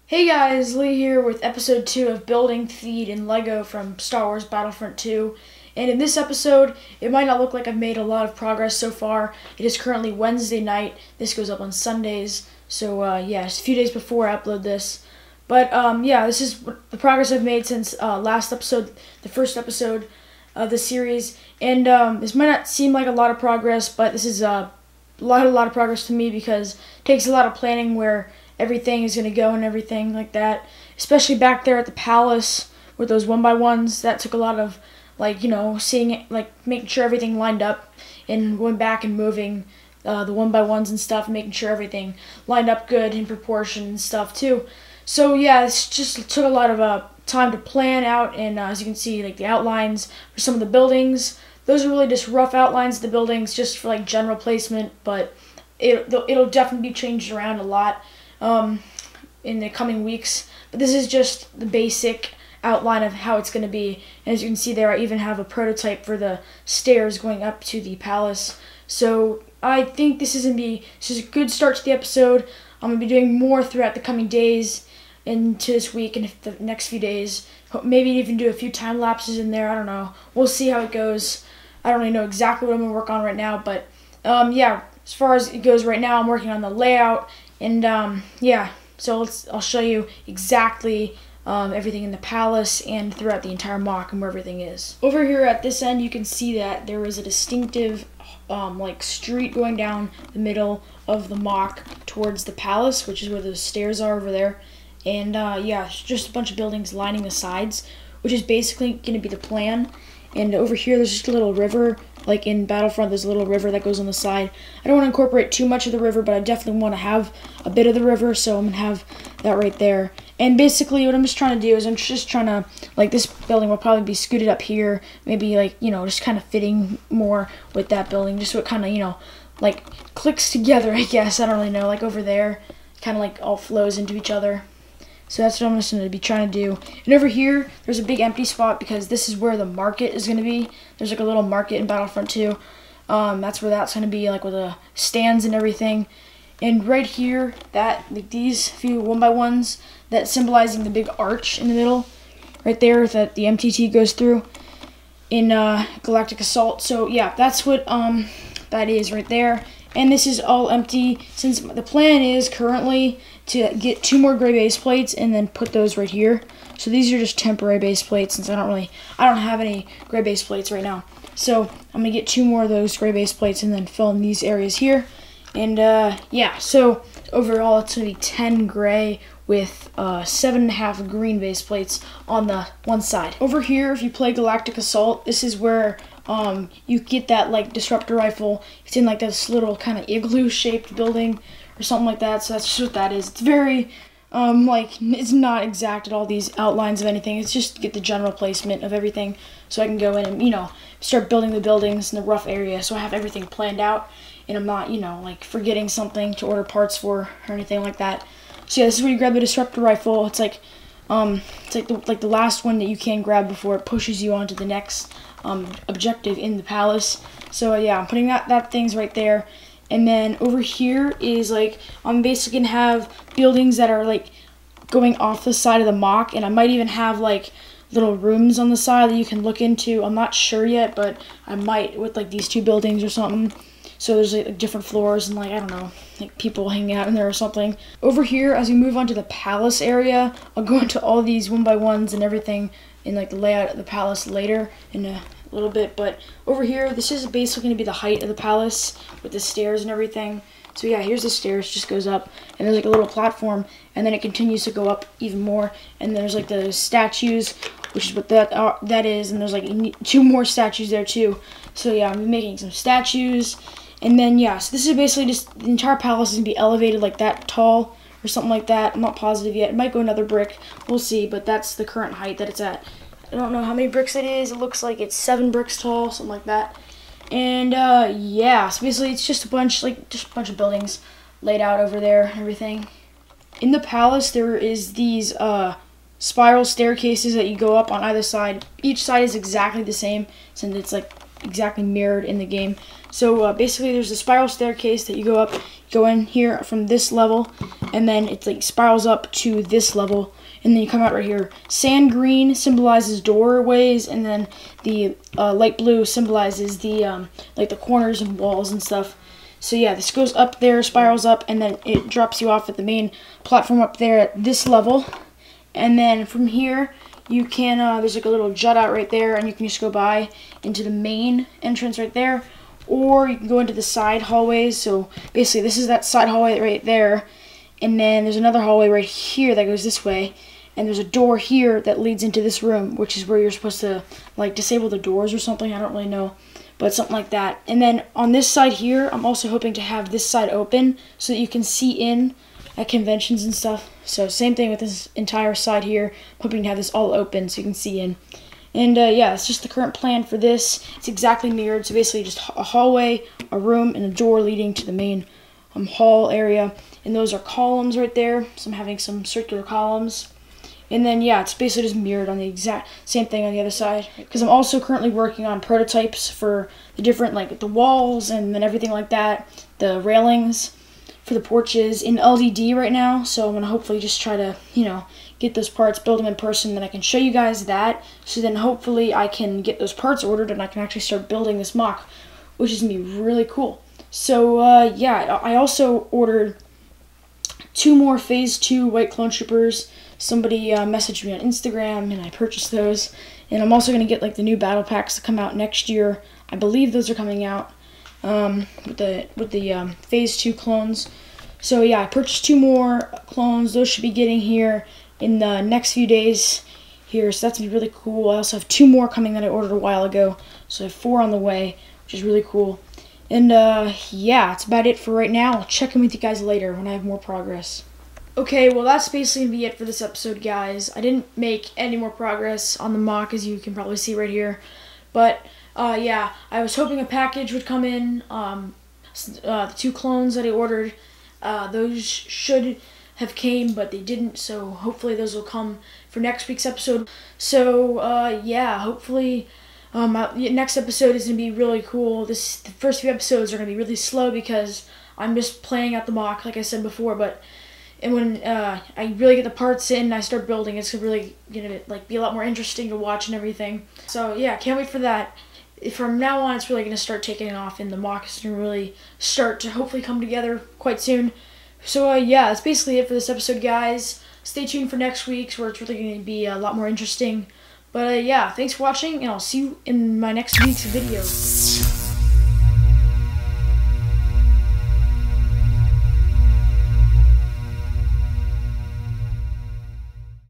Hey guys, Lee here with episode 2 of Building, Feed, and Lego from Star Wars Battlefront 2. And in this episode, it might not look like I've made a lot of progress so far. It is currently Wednesday night. This goes up on Sundays. So yeah, it's a few days before I upload this. But yeah, this is the progress I've made since last episode, the first episode of the series. And this might not seem like a lot of progress, but this is a lot of progress to me because it takes a lot of planning where everything is going to go and everything like that. Especially back there at the palace with those 1x1s. That took a lot of, seeing it, making sure everything lined up and going back and moving the 1x1s and stuff, making sure everything lined up good in proportion and stuff too. So yeah, it's just took a lot of time to plan out, and as you can see, like the outlines for some of the buildings, those are really just rough outlines of the buildings just for like general placement, but it'll definitely be changed around a lot in the coming weeks. But this is just the basic outline of how it's going to be. And as you can see there, I even have a prototype for the stairs going up to the palace. So I think this is a good start to the episode. I'm going to be doing more throughout the coming days into this week and the next few days. Maybe even do a few time lapses in there. I don't know. We'll see how it goes. I don't really know exactly what I'm going to work on right now, but yeah, as far as it goes right now, I'm working on the layout. And yeah, so I'll show you exactly everything in the palace and throughout the entire MOC and where everything is. Over here at this end, you can see that there is a distinctive street going down the middle of the MOC towards the palace, which is where those stairs are over there. And yeah, it's just a bunch of buildings lining the sides, which is basically going to be the plan. And over here, there's just a little river. Like in Battlefront, there's a little river that goes on the side. I don't want to incorporate too much of the river, but I definitely want to have a bit of the river, so I'm going to have that right there. And basically, what I'm just trying to do is I'm just trying to, this building will probably be scooted up here, maybe, just kind of fitting more with that building, just so it kind of, clicks together, I guess. I don't really know, over there, kind of, all flows into each other. So that's what I'm just going to be trying to do. And over here, there's a big empty spot because this is where the market is going to be. There's a little market in Battlefront 2. That's where that's going to be, with the stands and everything. And right here, these few 1x1s, that symbolizing the big arch in the middle, right there that the MTT goes through in Galactic Assault. So yeah, that's what that is right there. And this is all empty, since the plan is currently to get 2 more gray base plates and then put those right here. So these are just temporary base plates, since I don't have any gray base plates right now. So I'm gonna get 2 more of those gray base plates and then fill in these areas here. And yeah, so overall it's gonna be 10 gray with 7.5 green base plates on the one side. Over here, if you play Galactic Assault, this is where you get that disruptor rifle. It's in this little kind of igloo shaped building or something like that. So that's just what that is. It's very it's not exact at all, these outlines of anything. It's just to get the general placement of everything, so I can go in and start building the buildings in the rough area, so I have everything planned out and I'm not forgetting something to order parts for or anything like that. So yeah, this is where you grab the disruptor rifle. It's the last one that you can grab before it pushes you onto the next objective in the palace. So yeah, I'm putting that things right there. And then over here is I'm basically gonna have buildings that are going off the side of the MOC, and I might even have little rooms on the side that you can look into. I'm not sure yet, but I might with these 2 buildings or something. So there's different floors and I don't know, people hanging out in there or something. Over here, as we move on to the palace area, I'll go into all these 1x1s and everything in the layout of the palace later in a little bit. But over here, this is basically going to be the height of the palace with the stairs and everything. So yeah, here's the stairs, just goes up, and there's a little platform, and then it continues to go up even more. And there's the statues, which is what that is, and there's 2 more statues there too. So yeah, I'm making some statues. And then yeah, so this is basically just the entire palace is gonna be elevated that tall or something like that. I'm not positive yet. It might go another brick. We'll see, but that's the current height that it's at. I don't know how many bricks it is. It looks like it's 7 bricks tall, something like that. And yeah, so basically it's just a bunch of buildings laid out over there and everything. In the palace, there is these spiral staircases that you go up on either side. Each side is exactly the same, since it's exactly mirrored in the game. So basically there's a spiral staircase that you go up. go in here from this level, and then it like spirals up to this level, and then you come out right here. Sand green symbolizes doorways, and then the light blue symbolizes the like the corners and walls and stuff. So yeah, this goes up there, spirals up, and then it drops you off at the main platform up there at this level. And then from here, you can, there's like a little jut out right there, and you can just go by into the main entrance right there, or you can go into the side hallways. So basically, this is that side hallway right there, and then there's another hallway right here that goes this way, and there's a door here that leads into this room, which is where you're supposed to like disable the doors or something. I don't really know, but something like that. And then on this side here, I'm also hoping to have this side open so that you can see in at conventions and stuff. So same thing with this entire side here. I'm hoping to have this all open so you can see in. And yeah, it's just the current plan for this. It's exactly mirrored, so basically just a hallway, a room, and a door leading to the main hall area. And those are columns right there, so I'm having some circular columns. And then yeah, it's basically just mirrored on the exact same thing on the other side. Because I'm also currently working on prototypes for the different, like the walls and then everything like that, the railings for the porches in LDD right now. So I'm gonna hopefully just try to, you know, get those parts, build them in person, then I can show you guys that. So then hopefully I can get those parts ordered and I can actually start building this mock, which is gonna be really cool. So yeah, I also ordered 2 more Phase 2 White Clone Troopers. Somebody messaged me on Instagram, and I purchased those. And I'm also going to get like the new battle packs that come out next year. I believe those are coming out with the Phase 2 clones. So yeah, I purchased 2 more clones. Those should be getting here in the next few days here. So that's going to be really cool. I also have 2 more coming that I ordered a while ago. So I have 4 on the way, which is really cool. And yeah, that's about it for right now. I'll check in with you guys later when I have more progress. Okay, well that's basically going to be it for this episode, guys. I didn't make any more progress on the mock, as you can probably see right here. But yeah, I was hoping a package would come in. The 2 clones that I ordered, those should have came, but they didn't. So hopefully those will come for next week's episode. So yeah, hopefully next episode is going to be really cool. The first few episodes are going to be really slow because I'm just playing out the mock, like I said before. And when I really get the parts in and I start building, it's really gonna like be a lot more interesting to watch and everything. So yeah, can't wait for that. From now on, it's really gonna start taking off, and the mock is gonna really start to hopefully come together quite soon. So yeah, that's basically it for this episode, guys. Stay tuned for next week's, where it's really gonna be a lot more interesting. But yeah, thanks for watching, and I'll see you in my next week's video.